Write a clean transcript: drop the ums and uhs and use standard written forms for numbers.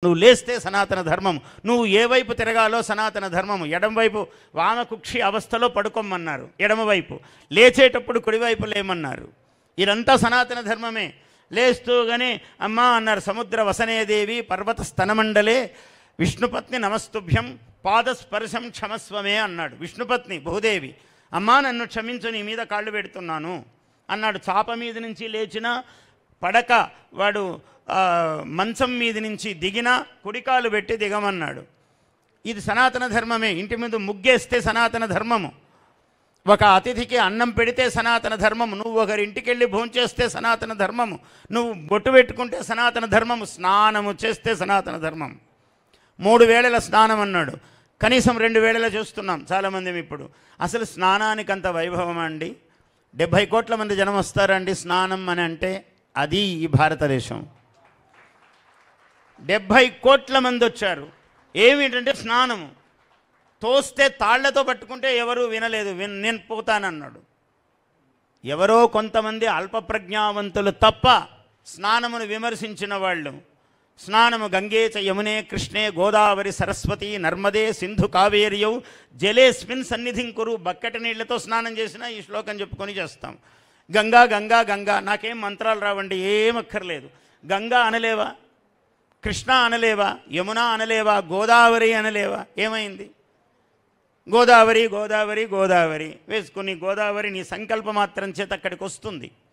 నువ్వు లేస్తే సనాతన ధర్మం, నువ్వు ఏ వైపు తిరగాలో సనాతన ధర్మము. ఎడమవైపు వామకుక్షి అవస్థలో పడుకోమన్నారు, ఎడమవైపు లేచేటప్పుడు కుడివైపు లేమన్నారు. ఇదంతా సనాతన ధర్మమే. లేస్తూగానే అమ్మా అన్నారు, సముద్ర వసనేదేవి పర్వత స్తనమండలే విష్ణుపత్ని నమస్తుభ్యం పాదస్పర్శం క్షమస్వమే అన్నాడు. విష్ణుపత్ని భూదేవి, అమ్మా నన్ను క్షమించు, నీ మీద కాళ్ళు పెడుతున్నాను అన్నాడు. చాప మీద నుంచి లేచిన పడక వాడు మంచం మీద నుంచి దిగినా కుడికాలు పెట్టి దిగమన్నాడు. ఇది సనాతన ధర్మమే. ఇంటి ముందు ముగ్గేస్తే సనాతన ధర్మము, ఒక అతిథికి అన్నం పెడితే సనాతన ధర్మము, నువ్వు ఒకరింటికి వెళ్ళి భోంచేస్తే సనాతన ధర్మము, నువ్వు బొట్టు పెట్టుకుంటే సనాతన ధర్మము, స్నానము చేస్తే సనాతన ధర్మం. 3 వేళల స్నానం అన్నాడు, కనీసం 2 వేళల చూస్తున్నాం చాలామంది. ఇప్పుడు అసలు స్నానానికి అంత వైభవం అండి? 70 కోట్ల మంది జనం వస్తారండి స్నానం అని అంటే, అది ఈ భారతదేశం. 70 కోట్ల మంది వచ్చారు. ఏమిటంటే స్నానము. తోస్తే తాళ్లతో పట్టుకుంటే ఎవరూ వినలేదు, నేను పోతానన్నాడు. ఎవరో కొంతమంది అల్పప్రజ్ఞావంతులు తప్ప స్నానమును విమర్శించిన వాళ్ళు, స్నానము గంగే చ యమునే కృష్ణే గోదావరి సరస్వతి నర్మదే సింధు కావేరియౌ జలేస్మిన్ సన్నిధిం కురు. బక్కటి నీళ్లతో స్నానం చేసినా ఈ శ్లోకం చెప్పుకొని చేస్తాం. గంగా గంగా గంగా, నాకేం మంత్రాలు రావండి, ఏమక్కర్లేదు. గంగా అనలేవా, కృష్ణ అనలేవా, యమున అనలేవా, గోదావరి అనలేవా? ఏమైంది? గోదావరి గోదావరి గోదావరి వేసుకుని గోదావరి నీ సంకల్ప మాత్రం చేత అక్కడికి వస్తుంది.